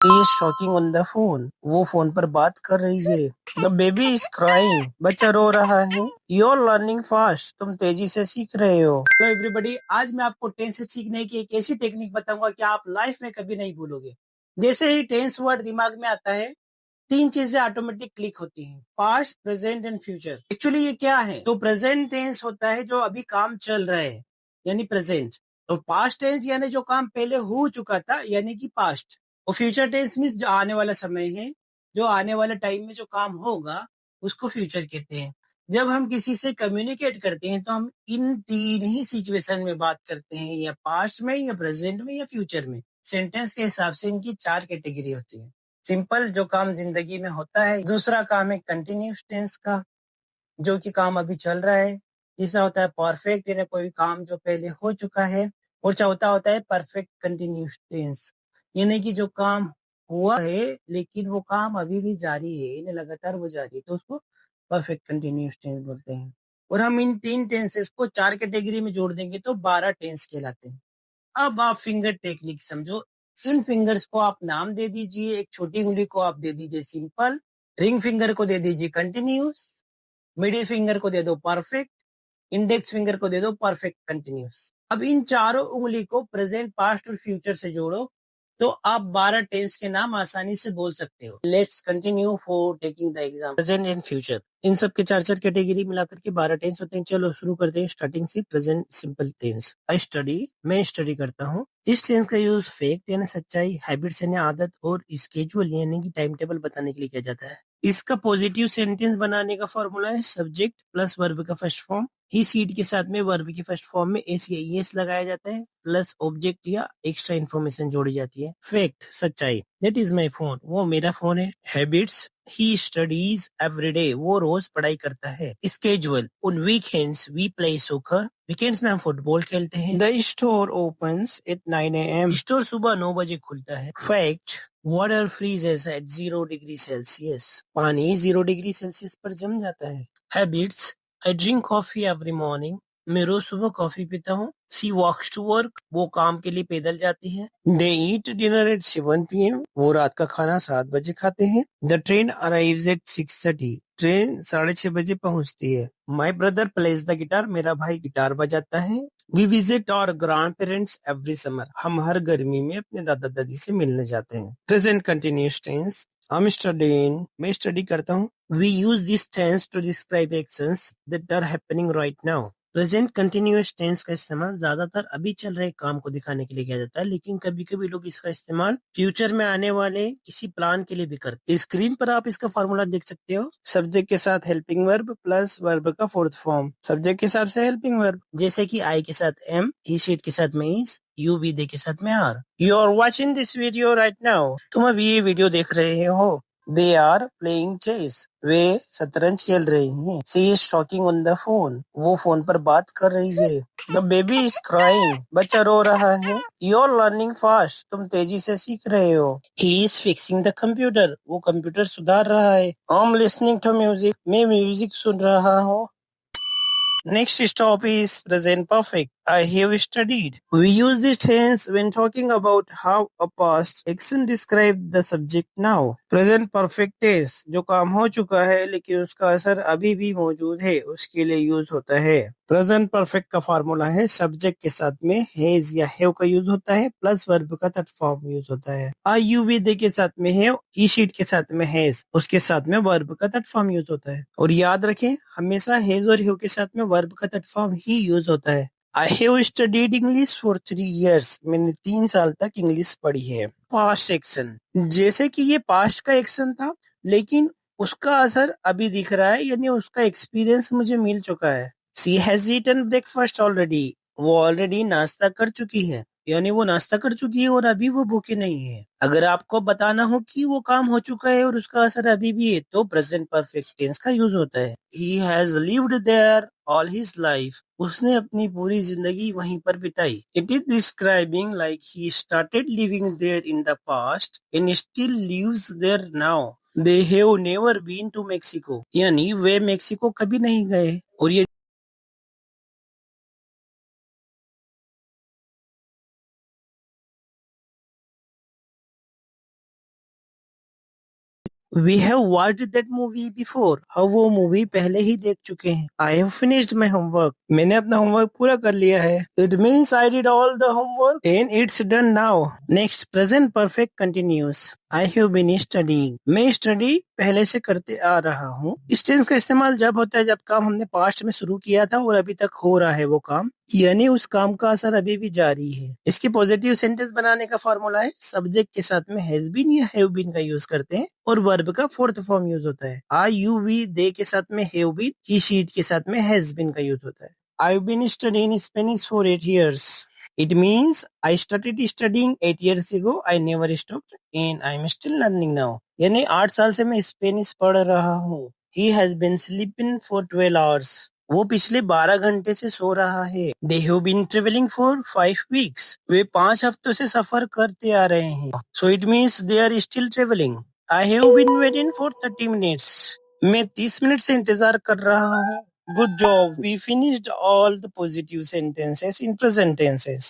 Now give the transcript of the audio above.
is talking on the phone. वो phone पर बात कर रही है. The baby is crying. बच्चा रो रहा है. You're learning fast. तुम तेजी से सीख रहे हो. Hello everybody. आज मैं आपको टेंस से सीखने की एक ऐसी टेक्निक बताऊंगा कि आप लाइफ में कभी नहीं भूलोगे. जैसे ही टेंस वर्ड दिमाग में आता है, तीन चीजें ऑटोमेटिक क्लिक होती हैं. Past, present and future. Actually ये क्या है? तो प्रेजेंट टेंस होता है जो अभी काम चल रहा है, यानी प्रेजेंट. तो पास्ट टेंस यानी जो काम पहले हो चुका था, यानी कि पास्ट. और फ्यूचर टेंस मीन्स जो आने वाला समय है, जो आने वाले टाइम में जो काम होगा, उसको फ्यूचर कहते हैं. जब हम किसी से कम्युनिकेट करते हैं तो हम इन तीन ही सिचुएशन में बात करते हैं, या पास्ट में, या प्रेजेंट में, या फ्यूचर में. सेंटेंस के हिसाब से इनकी चार कैटेगरी होती है. सिंपल, जो काम जिंदगी में होता है. दूसरा काम है कंटिन्यूस टेंस का, जो कि काम अभी चल रहा है. तीसरा होता है परफेक्ट, यानी कोई काम जो पहले हो चुका है. और चौथा होता है परफेक्ट कंटिन्यूस टेंस, यानी कि जो काम हुआ है लेकिन वो काम अभी भी जारी है, यानी लगातार वो जारी है, तो उसको परफेक्ट कंटिन्यूस टेंस बोलते हैं. और हम इन तीन टेंसेस को चार कैटेगरी में जोड़ देंगे तो 12 टेंस कहलाते हैं. अब आप फिंगर टेक्निक समझो. इन फिंगर्स को आप नाम दे दीजिए. एक छोटी उंगली को आप दे दीजिए सिंपल, रिंग फिंगर को दे दीजिए कंटिन्यूस, मिडिल फिंगर को दे दो परफेक्ट, इंडेक्स फिंगर को दे दो परफेक्ट कंटिन्यूस. अब इन चारों उंगली को प्रेजेंट, पास्ट और फ्यूचर से जोड़ो तो आप 12 टेंस के नाम आसानी से बोल सकते हो. Let's continue for taking the exam. Present and future, इन सब के चार चार कैटेगरी मिलाकर के 12 टेंस होते हैं. चलो शुरू करते हैं स्टार्टिंग से. Present simple tense. I study, मैं स्टडी करता हूँ. इस टेंस का यूज फैक्ट यानी सच्चाई, हैबिट्स यानी आदत, और स्केड्यूल यानी कि टाइम टेबल बताने के लिए किया जाता है. इसका पॉजिटिव सेंटेंस बनाने का फॉर्मूला है सब्जेक्ट प्लस वर्ब का फर्स्ट फॉर्म. ही सीड के साथ में वर्ब की फर्स्ट फॉर्म में एस या ईएस लगाया जाता है, प्लस ऑब्जेक्ट या एक्स्ट्रा इन्फॉर्मेशन जोड़ी जाती है. फैक्ट सच्चाई, दैट इज माई फोन, वो मेरा फोन है. Habits, he studies every day, वो रोज पढ़ाई करता है. Schedule, on weekends we play soccer, weekends में हम फुटबॉल खेलते हैं. The store opens at 9 AM, store सुबह 9 बजे खुलता है. Fact, water freezes at 0 degree Celsius, पानी 0 डिग्री सेल्सियस पर जम जाता है. Habits, I drink coffee every morning, मैं रोज सुबह कॉफी पीता हूँ. सी वॉक्स टू वर्क, वो काम के लिए पैदल जाती है. दे ईट डिनर एट 7 PM, वो रात का खाना 7 बजे खाते हैं. The train arrives at 6:30, train 6:30 बजे पहुंचती है. My brother plays the guitar, मेरा भाई गिटार बजाता है. We visit our grandparents every summer, हम हर गर्मी में अपने दादा दादी से मिलने जाते हैं. Present continuous tense. I'm studying, मैं स्टडी करता हूँ. We use this tense to describe actions that are happening right now. Present continuous tense का इस्तेमाल ज्यादातर अभी चल रहे काम को दिखाने के लिए किया जाता है, लेकिन कभी कभी लोग इसका इस्तेमाल फ्यूचर में आने वाले किसी प्लान के लिए भी करते हैं. स्क्रीन पर आप इसका फॉर्मूला देख सकते हो. सब्जेक्ट के साथ हेल्पिंग वर्ब प्लस वर्ब का फोर्थ फॉर्म. सब्जेक्ट के हिसाब से हेल्पिंग वर्ब, जैसे कि आई के साथ एम, ही शीट के साथ में इज, यू बी दे के साथ में are. You are watching this video right now, तुम अभी ये वीडियो देख रहे हो. दे आर प्लेइंग चेस, वे शतरंज खेल रहे हैं. She is talking on the phone, वो फोन पर बात कर रही है. द बेबी इज क्राइंग, बच्चा रो रहा है. यू आर लर्निंग फास्ट, तुम तेजी से सीख रहे हो. He is fixing the computer, वो कंप्यूटर सुधार रहा है. I am listening to music, मैं म्यूजिक सुन रहा हूँ. Next stop is present perfect. I have studied. We use this tense when talking about how a past action describes the subject now. Present perfect tense, जो काम हो चुका है लेकिन उसका असर अभी भी मौजूद है, उसके लिए यूज होता है. प्रेजेंट परफेक्ट का फार्मूला है सब्जेक्ट के साथ में हैज या हैव का यूज होता है, प्लस वर्ब का थर्ड फॉर्म यूज होता है. आई यू वी दे के साथ में हैव, ही शीट के साथ में हैज, उसके साथ में वर्ब का थर्ड फॉर्म यूज होता है. और याद रखें, हमेशा हैज और हैव के साथ में वर्ब का थर्ड फॉर्म ही यूज होता है. I have studied English for 3 years, मैंने 3 साल तक इंग्लिश पढ़ी है. पास्ट एक्शन, जैसे कि ये पास्ट का एक्शन था लेकिन उसका असर अभी दिख रहा है, यानी उसका एक्सपीरियंस मुझे मिल चुका है. सी हैज ईटन ब्रेकफास्ट ऑलरेडी, वो ऑलरेडी नाश्ता कर चुकी है, यानी वो नाश्ता कर चुकी है और अभी वो भूखी नहीं है. अगर आपको बताना हो कि वो काम हो चुका है और उसका असर अभी भी है, तो प्रेजेंट परफेक्ट टेंस का यूज होता है. He has lived there all his life, उसने अपनी पूरी जिंदगी वहीं पर बिताई. It is describing like he started living there in the past and still lives there now. They have never been to Mexico, यानी वे मेक्सिको कभी नहीं गए. और ये we have watched that movie before. हम वो मूवी पहले ही देख चुके हैं। I have finished my homework. मैंने अपना होमवर्क पूरा कर लिया है। It means I did all the homework and it's done now. Next present perfect continuous. I have been studying. मैं स्टडी पहले से करते आ रहा हूँ। इस टेंस का इस्तेमाल जब होता है जब काम हमने पास्ट में शुरू किया था और अभी तक हो रहा है वो काम, यानी उस काम का असर अभी भी जारी है। इसकी पॉजिटिव सेंटेंस बनाने का फॉर्मूला है सब्जेक्ट के साथ में हैज बीन या हैव बीन का यूज करते हैं और वर्ब का फोर्थ फॉर्म यूज होता है। आई यू वी दे के साथ में हैव बीन, ही शीट के साथ में हैज बीन का यूज होता है। I been studying Spanish for 8 years। It means I started studying 8 years ago. I never stopped and I'm still learning now. यानी 8 साल से मैं स्पेनिश पढ़ रहा हूँ। He has been sleeping for 12 hours. वो पिछले 12 घंटे से सो रहा है। They have been traveling for 5 weeks. वे 5 हफ्तों से सफर करते आ रहे हैं। So it means they are still traveling. I have been waiting for 30 minutes. मैं 30 मिनट से इंतजार कर रहा हूँ। Good job. We finished all the positive sentences in present tenses.